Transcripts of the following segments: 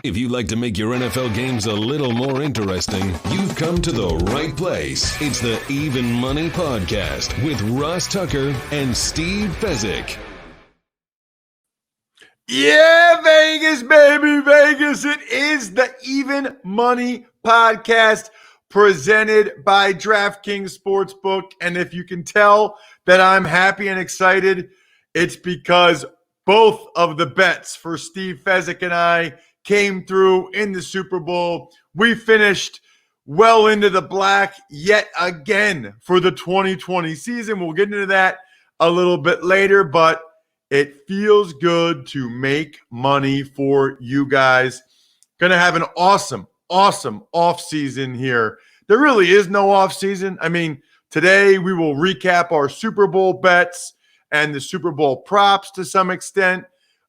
If you'd like to make your NFL games a little more interesting, you've come to the right place. It's the Even Money Podcast with Ross Tucker and Steve Fezzik. Yeah, Vegas, baby, Vegas. It is the Even Money Podcast presented by DraftKings Sportsbook. And if you can tell that I'm happy and excited, it's because both of the bets for Steve Fezzik and I came through in the Super Bowl. We finished well into the black yet again for the 2020 season. We'll get into that a little bit later, but it feels good to make money for you guys. Going to have an awesome off season here. There really is no off season. I mean, today we will recap our Super Bowl bets and the Super Bowl props to some extent.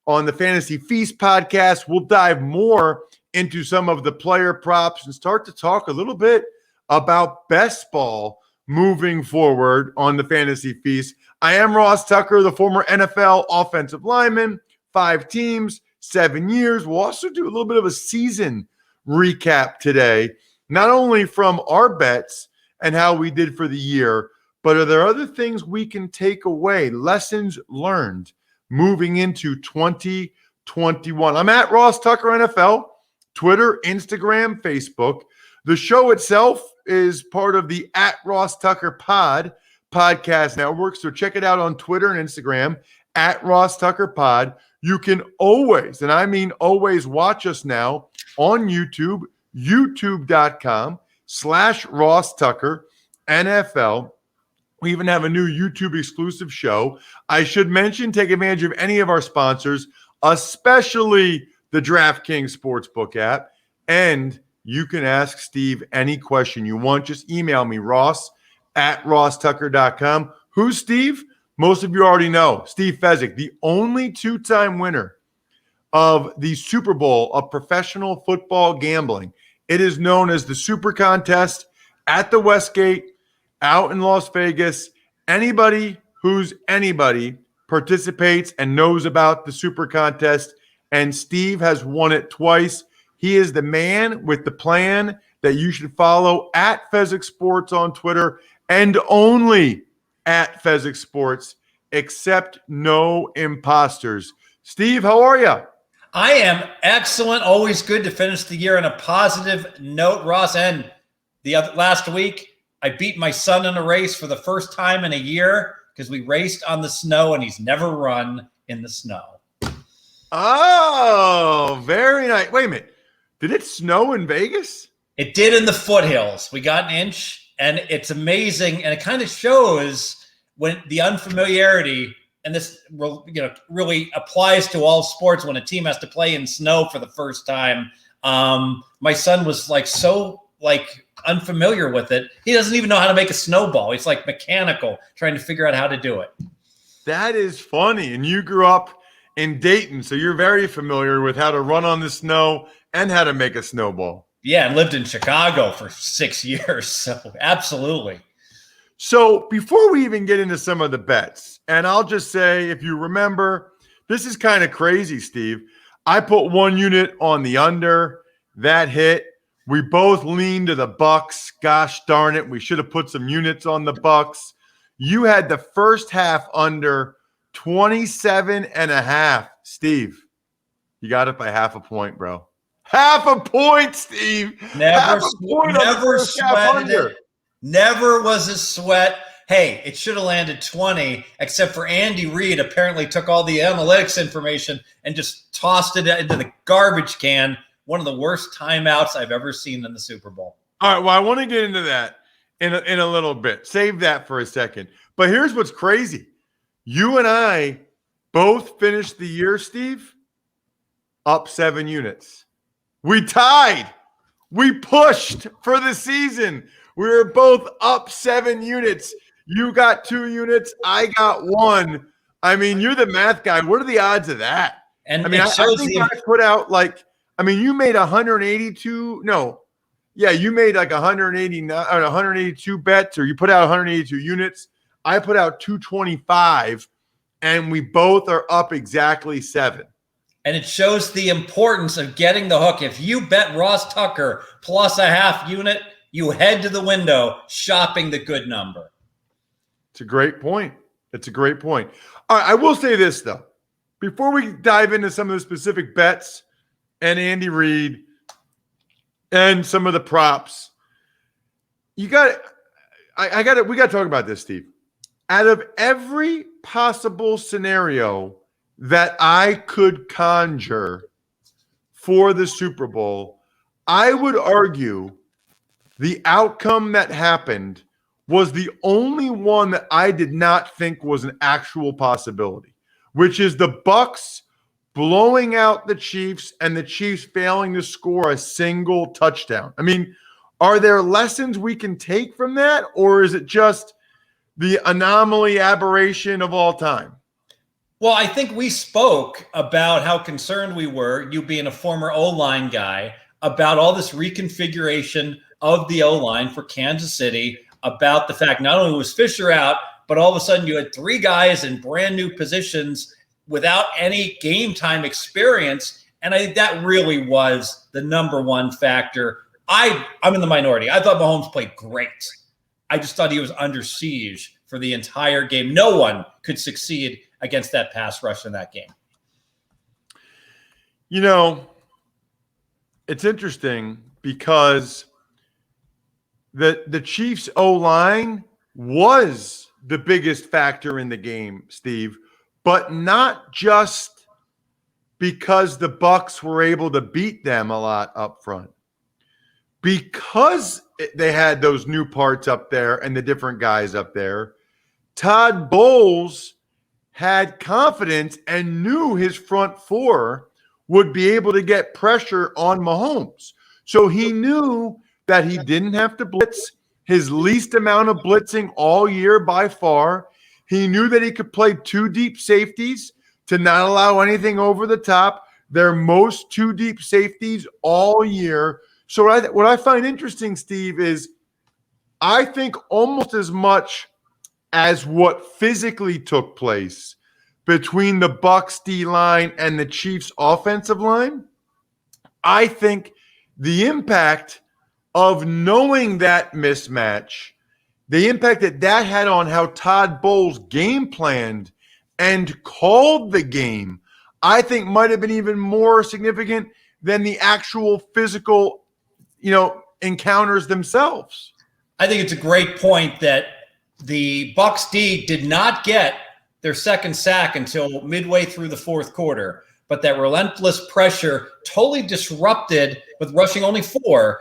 On the Fantasy Feast podcast, we'll dive more into some of the player props and start to talk a little bit about best ball moving forward on the Fantasy Feast. I am Ross Tucker, the former NFL offensive lineman, 5 teams, 7 years. We'll also do a little bit of a season recap today, not only from our bets and how we did for the year, but are there other things we can take away, lessons learned moving into 2021. I'm at Ross Tucker NFL, Twitter, Instagram, Facebook. The show itself is part of the at Ross Tucker Pod podcast network. So check it out on Twitter and Instagram at Ross Tucker Pod. You can always, and I mean always, watch us now on YouTube, youtube.com/Ross Tucker NFL. We even have a new YouTube exclusive show. I should mention, take advantage of any of our sponsors, especially the DraftKings Sportsbook app. And you can ask Steve any question you want. Just email me, ross@rosstucker.com. Who's Steve? Most of you already know. Steve Fezzik, the only 2-time winner of the Super Bowl of professional football gambling. It is known as the Super Contest at the Westgate out in Las Vegas. Anybody who's anybody participates and knows about the Super Contest, and Steve has won it twice. He is the man with the plan that you should follow at Fezzik Sports on Twitter and only at Fezzik Sports, except no imposters. Steve, how are you? I am excellent. Always good to finish the year on a positive note, Ross. And last week, I beat my son in a race for the first time in a year because we raced on the snow and he's never run in the snow. Oh, very nice. Wait a minute. Did it snow in Vegas? It did in the foothills. We got an inch, and it's amazing. And it kind of shows when the unfamiliarity, and this really applies to all sports when a team has to play in snow for the first time. My son was so unfamiliar with it. He doesn't even know how to make a snowball. He's like mechanical, trying to figure out how to do it. That is funny. And you grew up in Dayton, so you're very familiar with how to run on the snow and how to make a snowball. Yeah, and lived in Chicago for 6 years, so absolutely. So before we even get into some of the bets, and I'll just say, if you remember, this is kind of crazy, Steve. I put 1 unit on the under. That hit. We both leaned to the Bucks. Gosh darn it. We should have put some units on the Bucks. You had the first half under 27.5. Steve, you got it by half a point, bro. Half a point, Steve. Never sweated it. Never was a sweat. Hey, it should have landed 20, except for Andy Reid apparently took all the analytics information and just tossed it into the garbage can. One of the worst timeouts I've ever seen in the Super Bowl. All right, well, I want to get into that in a little bit. Save that for a second. But here's what's crazy. You and I both finished the year, Steve, up 7 units. We tied. We pushed for the season. We were both up 7 units. You got 2 units. I got 1. I mean, you're the math guy. What are the odds of that? And I mean, I think I put out you made 182. No. Yeah, you made 189 or 182 bets, or you put out 182 units. I put out 225, and we both are up exactly 7. And it shows the importance of getting the hook. If you bet Ross Tucker plus a half unit, you head to the window shopping the good number. It's a great point. It's a great point. All right, I will say this, though. Before we dive into some of the specific bets and Andy Reid and some of the props, we got to talk about this, Steve. Out of every possible scenario that I could conjure for the Super Bowl, I would argue the outcome that happened was the only one that I did not think was an actual possibility, which is the Bucs blowing out the Chiefs and the Chiefs failing to score a single touchdown. I mean, are there lessons we can take from that, or is it just the anomaly aberration of all time? Well, I think we spoke about how concerned we were, you being a former O-line guy, about all this reconfiguration of the O-line for Kansas City, about the fact not only was Fisher out, but all of a sudden you had three guys in brand new positions without any game time experience. And I think that really was the number one factor. I'm in the minority. I thought Mahomes played great. I just thought he was under siege for the entire game. No one could succeed against that pass rush in that game. You know, it's interesting because the Chiefs O-line was the biggest factor in the game, Steve, but not just because the Bucs were able to beat them a lot up front. Because they had those new parts up there and the different guys up there, Todd Bowles had confidence and knew his front four would be able to get pressure on Mahomes. So he knew that he didn't have to blitz, his least amount of blitzing all year by far. He knew that he could play two deep safeties to not allow anything over the top. Their most two deep safeties all year. So what I find interesting, Steve, is I think almost as much as what physically took place between the Bucs D-line and the Chiefs offensive line, I think the impact of knowing that mismatch, the impact that had on how Todd Bowles game planned and called the game, I think might have been even more significant than the actual physical, encounters themselves. I think it's a great point that the Bucs D did not get their second sack until midway through the fourth quarter, but that relentless pressure totally disrupted with rushing only 4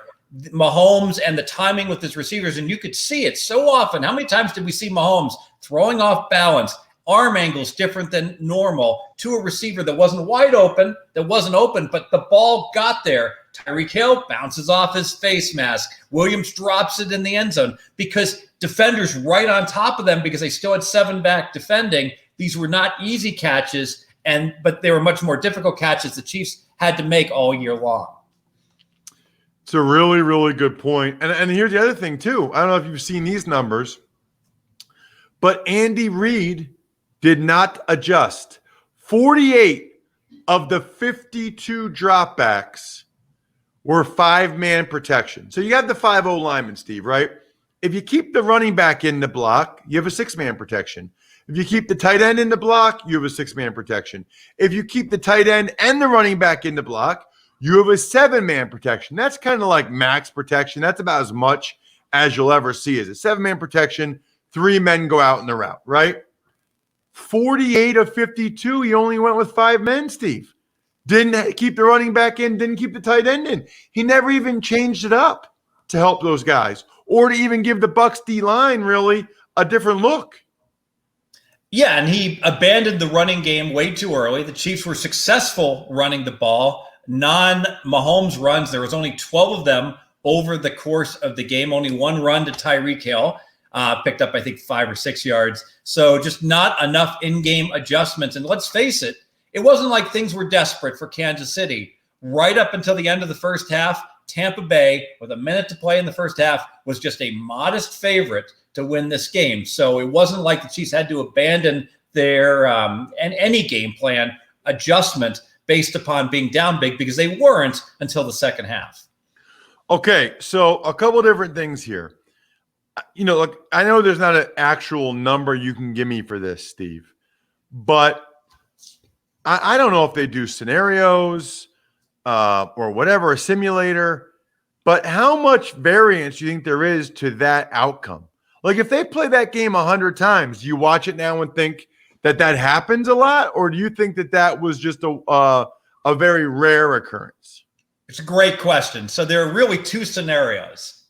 Mahomes and the timing with his receivers. And you could see it so often. How many times did we see Mahomes throwing off balance, arm angles different than normal to a receiver that wasn't wide open, but the ball got there. Tyreek Hill bounces off his face mask. Williams drops it in the end zone because defenders right on top of them because they still had 7 back defending. These were not easy catches, but they were much more difficult catches the Chiefs had to make all year long. It's a really, really good point. And here's the other thing, too. I don't know if you've seen these numbers, but Andy Reid did not adjust. 48 of the 52 dropbacks were 5-man protection. So you have the 5 O-linemen, Steve, right? If you keep the running back in the block, you have a 6-man protection. If you keep the tight end in the block, you have a 6-man protection. If you keep the tight end and the running back in the block, you have a 7-man protection. That's kind of like max protection. That's about as much as you'll ever see as a 7-man protection. 3 men go out in the route, right? 48 of 52, he only went with 5 men, Steve. Didn't keep the running back in, didn't keep the tight end in. He never even changed it up to help those guys or to even give the Bucs D-line really a different look. Yeah, and he abandoned the running game way too early. The Chiefs were successful running the ball. Non-Mahomes runs, there was only 12 of them over the course of the game. Only 1 run to Tyreek Hill, picked up, I think, 5 or 6 yards. So just not enough in-game adjustments. And let's face it, it wasn't like things were desperate for Kansas City. Right up until the end of the first half, Tampa Bay, with a minute to play in the first half, was just a modest favorite to win this game. So it wasn't like the Chiefs had to abandon their any game plan adjustment. based upon being down big, because they weren't until the second half. Okay, so a couple different things here. Look, I know there's not an actual number you can give me for this, Steve, but I don't know if they do scenarios or whatever, a simulator, but how much variance do you think there is to that outcome? Like if they play that game 100 times, do you watch it now and think that happens a lot? Or do you think that was just a very rare occurrence? It's a great question. So there are really two scenarios.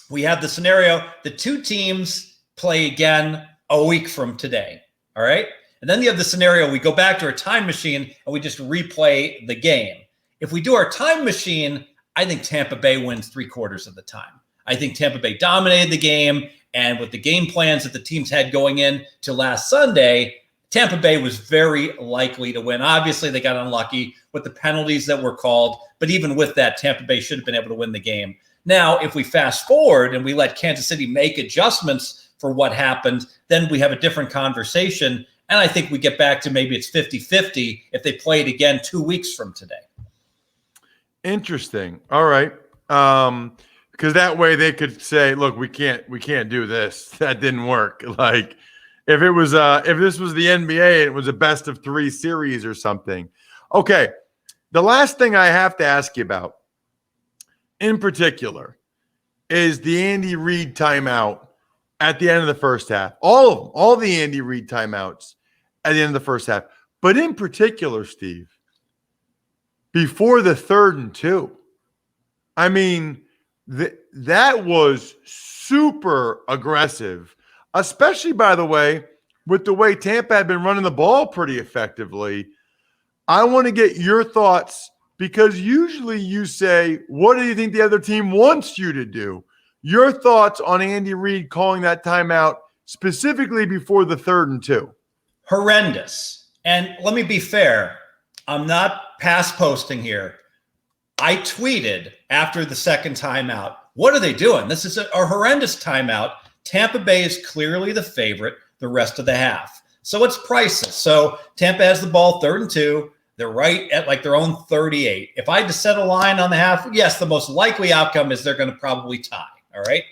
We have the scenario, the two teams play again a week from today, all right? And then you have the scenario, we go back to our time machine and we just replay the game. If we do our time machine, I think Tampa Bay wins 3/4 of the time. I think Tampa Bay dominated the game, and with the game plans that the teams had going in to last Sunday, Tampa Bay was very likely to win. Obviously, they got unlucky with the penalties that were called, but even with that, Tampa Bay should have been able to win the game. Now, if we fast forward and we let Kansas City make adjustments for what happened, then we have a different conversation. And I think we get back to maybe it's 50-50 if they play it again 2 weeks from today. Interesting. All right. Because that way they could say, look, we can't do this. That didn't work. Like if this was the NBA, it was a best of 3 series or something. Okay. The last thing I have to ask you about in particular is the Andy Reid timeout at the end of the first half. All of them, all the Andy Reid timeouts at the end of the first half. But in particular, Steve, before the 3rd and 2, I mean, that was super aggressive, especially, by the way, with the way Tampa had been running the ball pretty effectively. I want to get your thoughts, because usually you say, what do you think the other team wants you to do? Your thoughts on Andy Reid calling that timeout specifically before the 3rd and 2. Horrendous. And let me be fair. I'm not pass posting here. I tweeted after the second timeout, what are they doing? This is a horrendous timeout. Tampa Bay is clearly the favorite the rest of the half. So it's priceless. So Tampa has the ball 3rd and 2. They're right at like their own 38. If I had to set a line on the half, yes, the most likely outcome is they're going to probably tie. All right.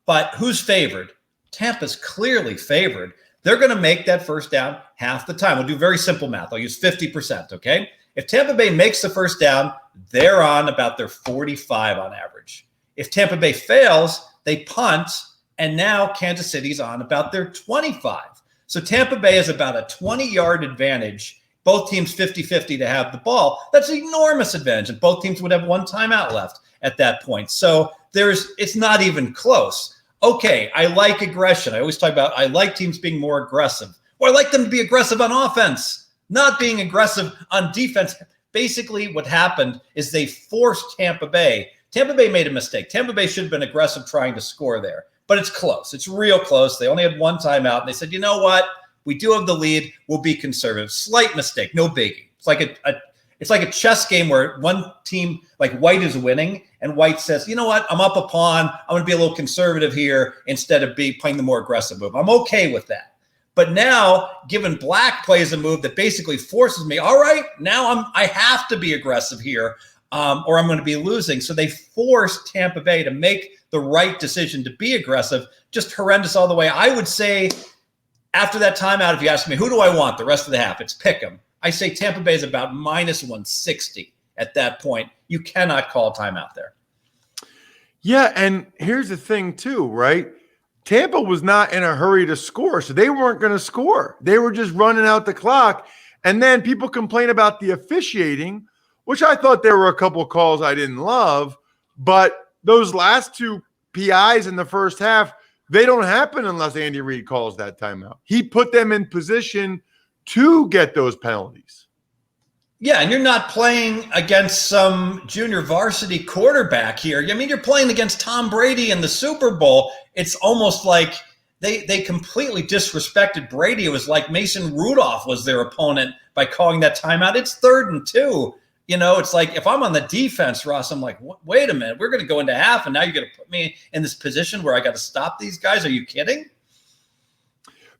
But who's favored? Tampa's clearly favored. They're going to make that first down half the time. We'll do very simple math. I'll use 50%. Okay. If Tampa Bay makes the first down, they're on about their 45 on average. If Tampa Bay fails, they punt, and now Kansas City's on about their 25. So Tampa Bay is about a 20-yard advantage. Both teams 50-50 to have the ball. That's an enormous advantage, and both teams would have one timeout left at that point. So it's not even close. Okay, I like aggression. I always talk about I like teams being more aggressive. Or I like them to be aggressive on offense, not being aggressive on defense. Basically, what happened is they forced Tampa Bay. Tampa Bay made a mistake. Tampa Bay should have been aggressive trying to score there. But it's close. It's real close. They only had one timeout, and they said, you know what? We do have the lead. We'll be conservative. Slight mistake, no biggie. It's like a chess game where one team, like White, is winning, and White says, you know what? I'm up a pawn. I'm going to be a little conservative here instead of playing the more aggressive move. I'm okay with that. But now, given Black plays a move that basically forces me, all right, now I have to be aggressive here, or I'm going to be losing. So they forced Tampa Bay to make the right decision to be aggressive. Just horrendous all the way. I would say, after that timeout, if you ask me, who do I want the rest of the half? It's pick 'em. I say Tampa Bay is about minus 160 at that point. You cannot call a timeout there. Yeah, and here's the thing too, right? Tampa was not in a hurry to score, so they weren't going to score. They were just running out the clock. And then people complain about the officiating, which I thought there were a couple of calls I didn't love. But those last 2 PIs in the first half, they don't happen unless Andy Reid calls that timeout. He put them in position to get those penalties. Yeah, and you're not playing against some junior varsity quarterback here. I mean, you're playing against Tom Brady in the Super Bowl. It's almost like they completely disrespected Brady. It was like Mason Rudolph was their opponent by calling that timeout. It's 3rd and 2. You know, it's like if I'm on the defense, Ross, I'm like, wait a minute, we're going to go into half, and now you're going to put me in this position where I got to stop these guys? Are you kidding?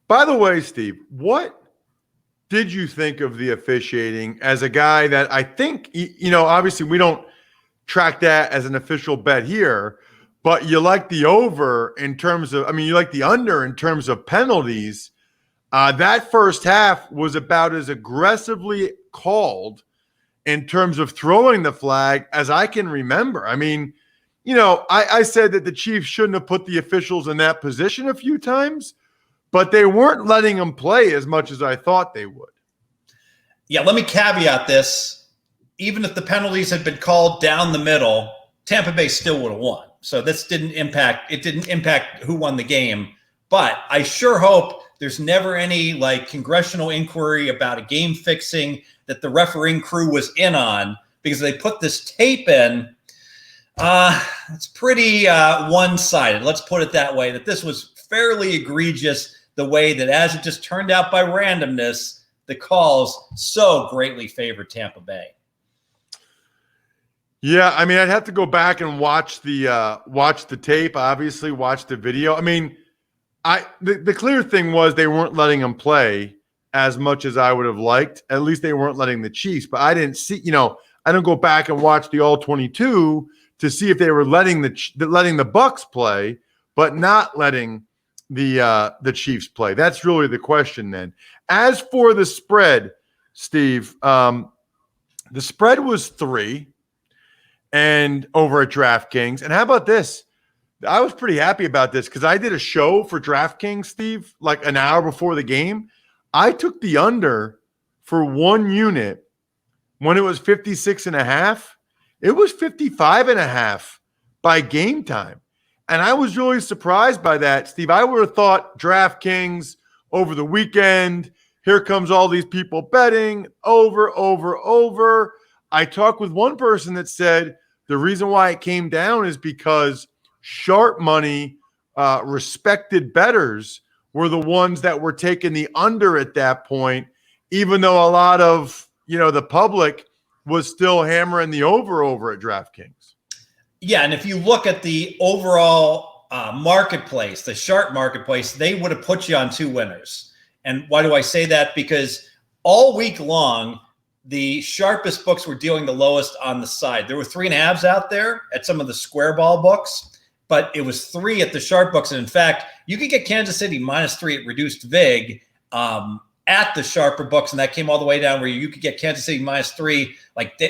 By the way, Steve, what did you think of the officiating as a guy that I think, obviously we don't track that as an official bet here, but you like the over in terms of, you like the under in terms of penalties. That first half was about as aggressively called in terms of throwing the flag as I can remember. I said that the Chiefs shouldn't have put the officials in that position a few times, but they weren't letting them play as much as I thought they would. Yeah, let me caveat this. Even if the penalties had been called down the middle, Tampa Bay still would have won. So this didn't impact who won the game. But I sure hope there's never any congressional inquiry about a game fixing that the refereeing crew was in on, because they put this tape in. It's pretty one-sided. Let's put it that way, that this was fairly egregious, the way that, as it just turned out by randomness, the calls so greatly favored Tampa Bay. Yeah, I'd have to go back and watch the tape, obviously, watch the video. The clear thing was they weren't letting them play as much as I would have liked. At least they weren't letting the Chiefs. But I didn't see, I didn't go back and watch the all 22 to see if they were letting the Bucks play, but not letting the Chiefs play. That's really the question then. As for the spread, Steve, the spread was 3 and over at DraftKings. And how about this? I was pretty happy about this because I did a show for DraftKings, Steve, like an hour before the game. I took the under for 1 unit when it was 56.5. It was 55.5 by game time. And I was really surprised by that, Steve. I would have thought DraftKings over the weekend, here comes all these people betting over. I talked with one person that said the reason why it came down is because sharp money, respected bettors were the ones that were taking the under at that point, even though a lot of, the public was still hammering the over at DraftKings. Yeah, and if you look at the overall marketplace, the sharp marketplace, they would have put you on 2 winners. And why do I say that? Because all week long, the sharpest books were dealing the lowest on the side. There were 3.5s out there at some of the square ball books, but it was 3 at the sharp books. And in fact, you could get Kansas City -3 at reduced VIG at the sharper books, and that came all the way down where you could get Kansas City -3,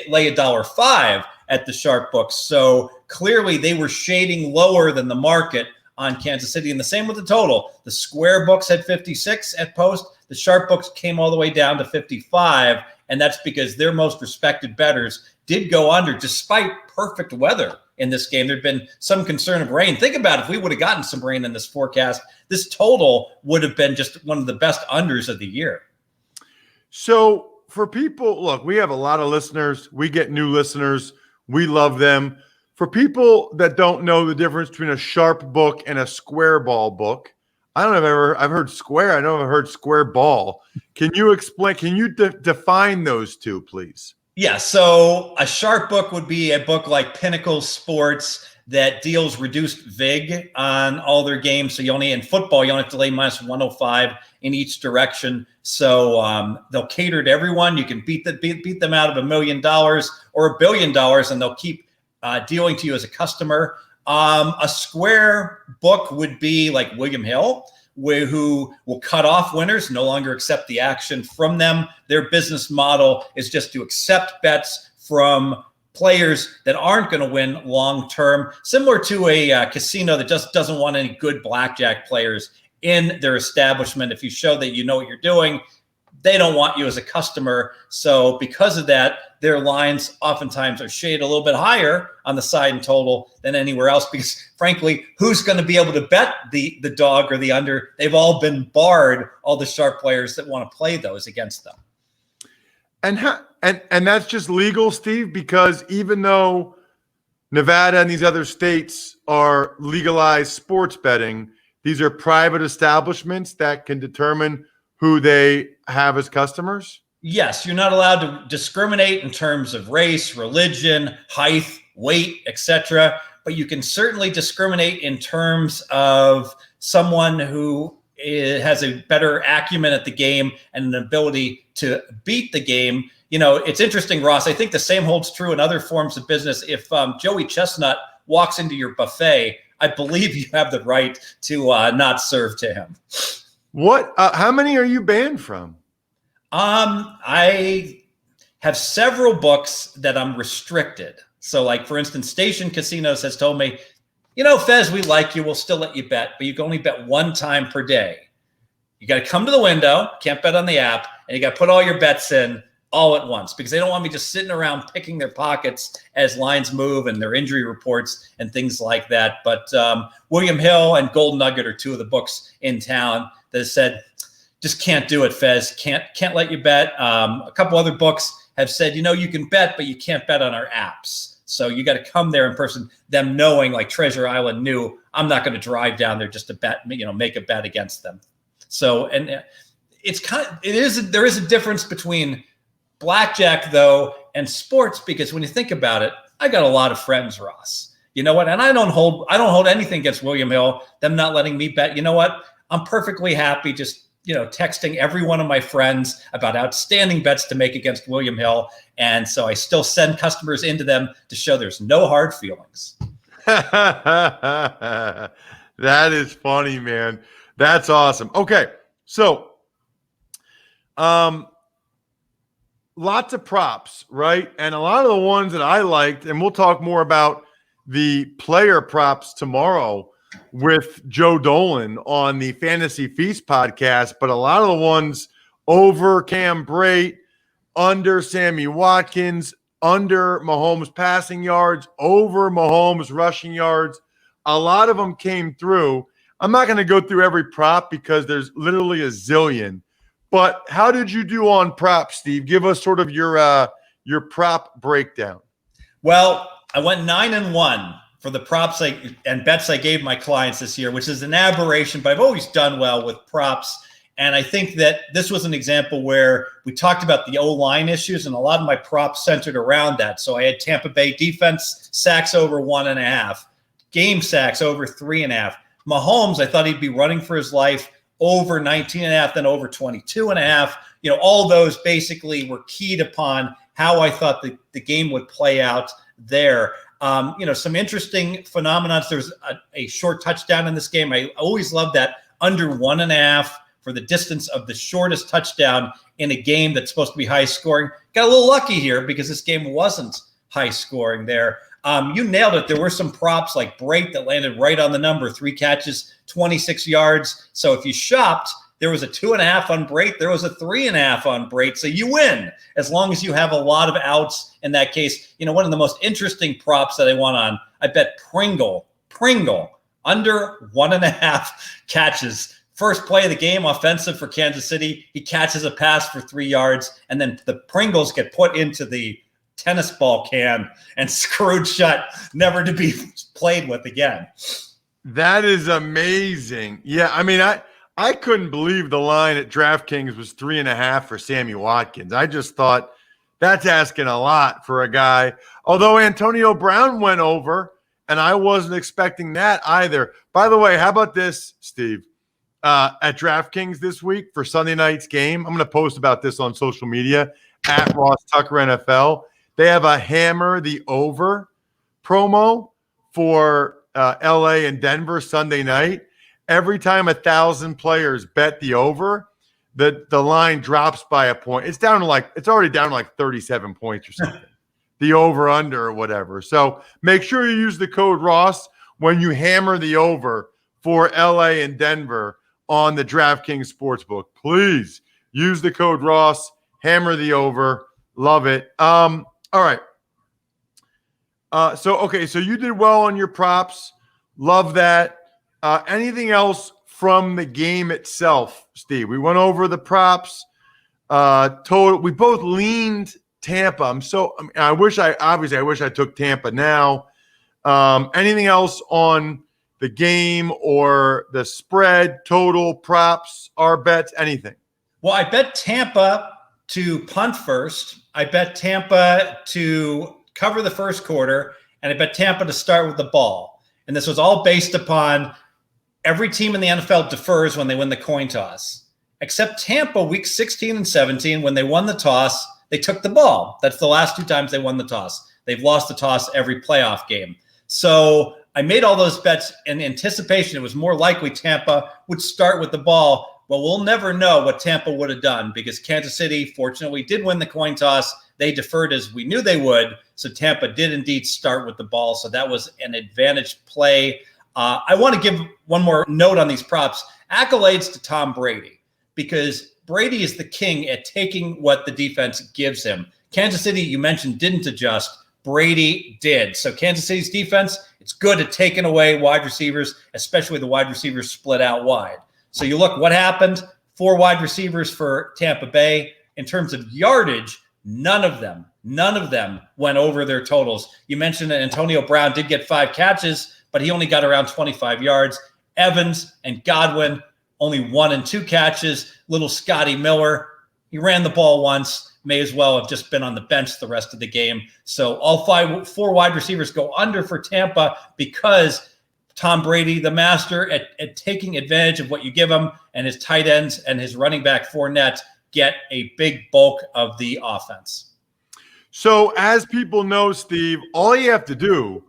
lay $1.05 at the sharp books. So clearly they were shading lower than the market on Kansas City, and the same with the total. The square books had 56 at post. The sharp books came all the way down to 55, and that's because their most respected bettors did go under despite perfect weather in this game. There'd been some concern of rain. Think about if we would have gotten some rain in this forecast, this total would have been just one of the best unders of the year. So for people, look, we have a lot of listeners. We get new listeners. We love them. For people that don't know the difference between a sharp book and a square ball book, I don't know if I've heard square. I know I've heard square ball. Can you explain? Can you define those two, please? Yeah. So a sharp book would be a book like Pinnacle Sports that deals reduced VIG on all their games. So in football, you only have to lay -105 in each direction. So they'll cater to everyone. You can beat them out of $1 million or $1 billion, and they'll keep dealing to you as a customer. A square book would be like William Hill, who will cut off winners, no longer accept the action from them. Their business model is just to accept bets from players that aren't going to win long term, similar to a casino that just doesn't want any good blackjack players in their establishment. If you show that you know what you're doing, they don't want you as a customer. So because of that, their lines oftentimes are shaded a little bit higher on the side and total than anywhere else, because frankly, who's going to be able to bet the dog or the under? They've all been barred, all the sharp players that want to play those against them. And that's just legal, Steve, because even though Nevada and these other states are legalized sports betting, these are private establishments that can determine who they have as customers? Yes, you're not allowed to discriminate in terms of race, religion, height, weight, etc. But you can certainly discriminate in terms of someone who has a better acumen at the game and an ability to beat the game. It's interesting, Ross. I think the same holds true in other forms of business. If Joey Chestnut walks into your buffet, I believe you have the right to not serve to him. What? How many are you banned from? I have several books that I'm restricted. So, like, for instance, Station Casinos has told me, Fez, we like you. We'll still let you bet, but you can only bet one time per day. You got to come to the window, can't bet on the app, and you got to put all your bets in all at once because they don't want me just sitting around picking their pockets as lines move and their injury reports and things like that. But William Hill and Golden Nugget are two of the books in town that have said, just can't do it, Fez. Can't let you bet. A couple other books have said, you can bet, but you can't bet on our apps. So you got to come there in person, them knowing, like Treasure Island knew, I'm not going to drive down there just to bet, make a bet against them. So, and there is a difference between blackjack though and sports, because when you think about it, I got a lot of friends, Ross. You know what? And I don't hold anything against William Hill, them not letting me bet. You know what? I'm perfectly happy just texting every one of my friends about outstanding bets to make against William Hill. And so I still send customers into them to show there's no hard feelings. That is funny, man. That's awesome. Okay. So, lots of props, right? And a lot of the ones that I liked, and we'll talk more about the player props tomorrow with Joe Dolan on the Fantasy Feast podcast, but a lot of the ones over Cam Brate, under Sammy Watkins, under Mahomes passing yards, over Mahomes rushing yards, a lot of them came through. I'm not going to go through every prop because there's literally a zillion, but how did you do on props, Steve? Give us sort of your prop breakdown. Well, I went 9-1 for the props and bets I gave my clients this year, which is an aberration, but I've always done well with props. And I think that this was an example where we talked about the O-line issues, and a lot of my props centered around that. So I had Tampa Bay defense sacks over 1.5, game sacks over 3.5. Mahomes, I thought he'd be running for his life over 19.5, then over 22.5. All those basically were keyed upon how I thought the game would play out there. Some interesting phenomena. There's a short touchdown in this game. I always love that under 1.5 for the distance of the shortest touchdown in a game that's supposed to be high scoring. Got a little lucky here because this game wasn't high scoring there. You nailed it. There were some props like Brate that landed right on the number, 3 catches, 26 yards. So if you shopped, there was a 2.5 on Brate. There was a 3.5 on Brate. So you win as long as you have a lot of outs in that case. One of the most interesting props that I won on, I bet Pringle under 1.5 catches. First play of the game, offensive for Kansas City. He catches a pass for 3 yards, and then the Pringles get put into the tennis ball can and screwed shut, never to be played with again. That is amazing. Yeah, I mean, I couldn't believe the line at DraftKings was 3.5 for Sammy Watkins. I just thought that's asking a lot for a guy. Although Antonio Brown went over, and I wasn't expecting that either. By the way, how about this, Steve? At DraftKings this week for Sunday night's game, I'm going to post about this on social media at Ross Tucker NFL. They have a hammer the over promo for LA and Denver Sunday night. Every time 1,000 players bet the over, the line drops by a point. It's already down to like 37 points or something. The over under or whatever. So make sure you use the code Ross when you hammer the over for LA and Denver on the DraftKings Sportsbook. Please use the code Ross, hammer the over. Love it. All right. So you did well on your props. Love that. Anything else from the game itself, Steve? We went over the props. Total. We both leaned Tampa. I wish I took Tampa now. Anything else on the game or the spread, total, props, our bets, anything? Well, I bet Tampa to punt first. I bet Tampa to cover the first quarter, and I bet Tampa to start with the ball. And this was all based upon every team in the NFL defers when they win the coin toss, except Tampa week 16 and 17. When they won the toss, they took the ball. That's the last 2 times they won the toss. They've lost the toss every playoff game. So I made all those bets in anticipation. It was more likely Tampa would start with the ball. Well, we'll never know what Tampa would have done because Kansas City, fortunately, did win the coin toss. They deferred as we knew they would. So Tampa did indeed start with the ball. So that was an advantage play. I want to give one more note on these props. Accolades to Tom Brady, because Brady is the king at taking what the defense gives him. Kansas City, you mentioned, didn't adjust. Brady did. So Kansas City's defense, it's good at taking away wide receivers, especially the wide receivers split out wide. So you look what happened. 4 wide receivers for Tampa Bay. In terms of yardage, none of them went over their totals. You mentioned that Antonio Brown did get 5 catches, but he only got around 25 yards. Evans and Godwin, only 1 and 2 catches. Little Scotty Miller, he ran the ball once, may as well have just been on the bench the rest of the game. So all 4 wide receivers go under for Tampa because Tom Brady, the master at taking advantage of what you give him, and his tight ends and his running back Fournette get a big bulk of the offense. So as people know, Steve, all you have to do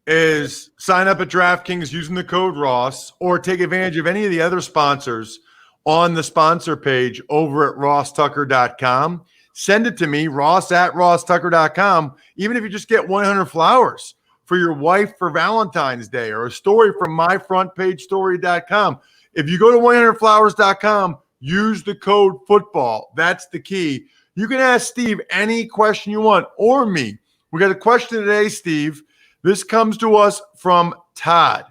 is sign up at DraftKings using the code Ross or take advantage of any of the other sponsors on the sponsor page over at rosstucker.com. Send it to me, ross@rosstucker.com, even if you just get 100 flowers for your wife for Valentine's Day or a story from myfrontpagestory.com. If you go to 100flowers.com, use the code football. That's the key. You can ask Steve any question you want or me. We got a question today, Steve. This comes to us from Todd.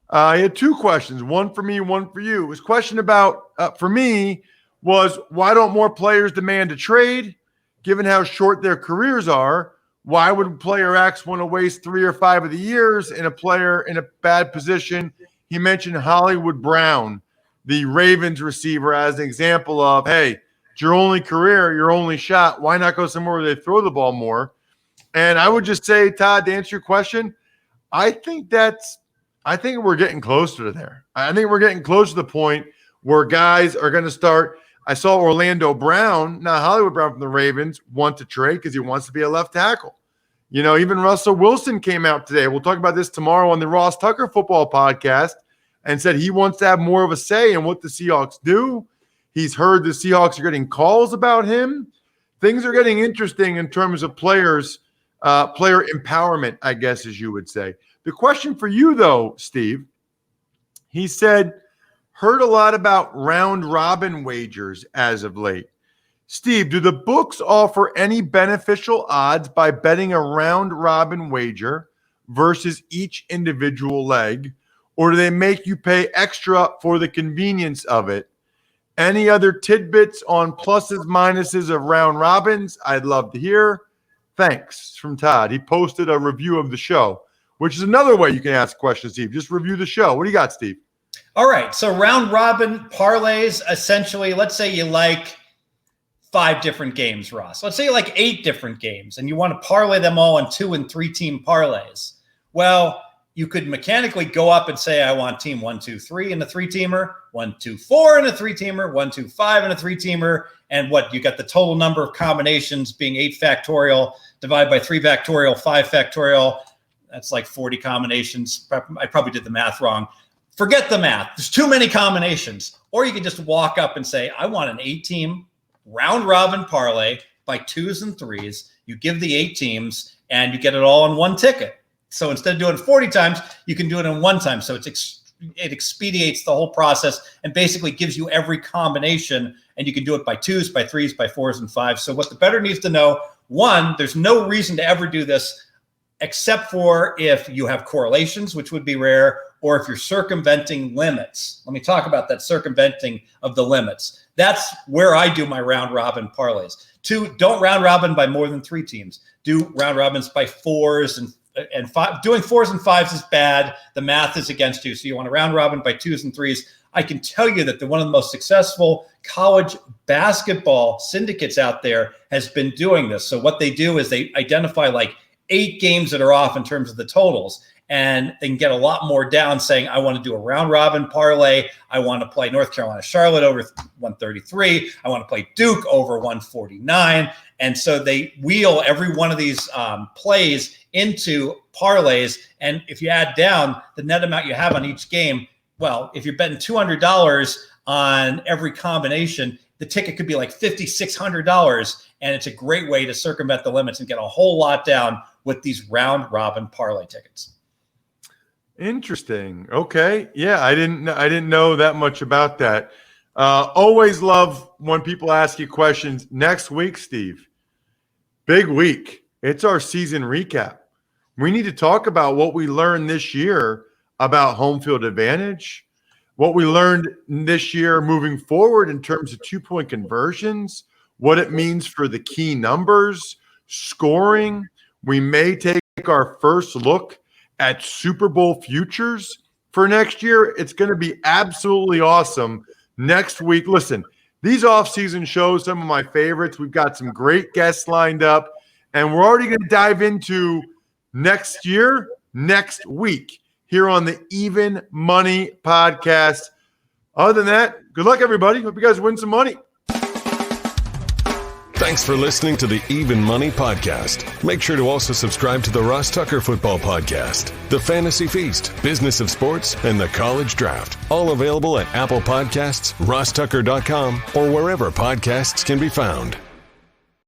I had 2 questions, one for me, one for you. His question about, for me, was why don't more players demand a trade? Given how short their careers are, why would player X want to waste 3 or 5 of the years in a player in a bad position? He mentioned Hollywood Brown, the Ravens receiver, as an example of, hey, it's your only career, your only shot. Why not go somewhere where they throw the ball more? And I would just say, Todd, to answer your question, I think we're getting closer to there. I think we're getting close to the point where guys are going to start. I saw Orlando Brown, not Hollywood Brown from the Ravens, want to trade because he wants to be a left tackle. You know, even Russell Wilson came out today. We'll talk about this tomorrow on the Ross Tucker Football Podcast and said he wants to have more of a say in what the Seahawks do. He's heard the Seahawks are getting calls about him. Things are getting interesting in terms of player empowerment, I guess, as you would say. The question for you, though, Steve, he said, heard a lot about round robin wagers as of late. Steve, do the books offer any beneficial odds by betting a round robin wager versus each individual leg, or do they make you pay extra for the convenience of it? Any other tidbits on pluses, minuses of round robins? I'd love to hear. Thanks, from Todd. He posted a review of the show, which is another way you can ask questions, Steve. Just review the show. What do you got, Steve? All right. So round robin parlays, essentially, let's say you like 5 different games, Ross. Let's say you like 8 different games and you want to parlay them all in 2 and 3 team parlays. Well, you could mechanically go up and say, I want team 1, 2, 3 in a 3-teamer, 1, 2, 4 in a 3-teamer, 1, 2, 5 in a 3-teamer. And what? You got the total number of combinations being 8 factorial divided by 3 factorial, 5 factorial. That's like 40 combinations. I probably did the math wrong. Forget the math. There's too many combinations. Or you can just walk up and say, I want an 8-team round robin parlay by 2s and 3s. You give the 8 teams and you get it all in one ticket. So instead of doing it 40 times, you can do it in 1 time. So it expedites the whole process and basically gives you every combination. And you can do it by 2s, by 3s, by 4s, and 5s. So what the bettor needs to know, 1, there's no reason to ever do this except for if you have correlations, which would be rare, or if you're circumventing limits. Let me talk about that circumventing of the limits. That's where I do my round robin parlays. 2, don't round robin by more than 3 teams. Do round robins by 4s and 5. Doing 4s and 5s is bad. The math is against you. So you want to round robin by 2s and 3s. I can tell you that one of the most successful college basketball syndicates out there has been doing this. So what they do is they identify like 8 games that are off in terms of the totals. and they can get a lot more down saying, I want to do a round robin parlay. I want to play North Carolina Charlotte over 133. I want to play Duke over 149. And so they wheel every one of these plays into parlays. And if you add down the net amount you have on each game, well, if you're betting $200 on every combination, the ticket could be like $5,600. And it's a great way to circumvent the limits and get a whole lot down with these round robin parlay tickets. Interesting. Okay. Yeah, I didn't know that much about that. Always love when people ask you questions. Next week, Steve, big week. It's our season recap. We need to talk about what we learned this year about home field advantage, what we learned this year moving forward in terms of 2-point conversions, what it means for the key numbers, scoring. We may take our first look at Super Bowl futures for next year. It's going to be absolutely awesome next week. Listen, these off-season shows, some of my favorites. We've got some great guests lined up, and we're already going to dive into next year, next week, here on the Even Money Podcast. Other than that, good luck, everybody. Hope you guys win some money. Thanks for listening to the Even Money Podcast. Make sure to also subscribe to the Ross Tucker Football Podcast, The Fantasy Feast, Business of Sports, and the College Draft. All available at Apple Podcasts, rosstucker.com, or wherever podcasts can be found.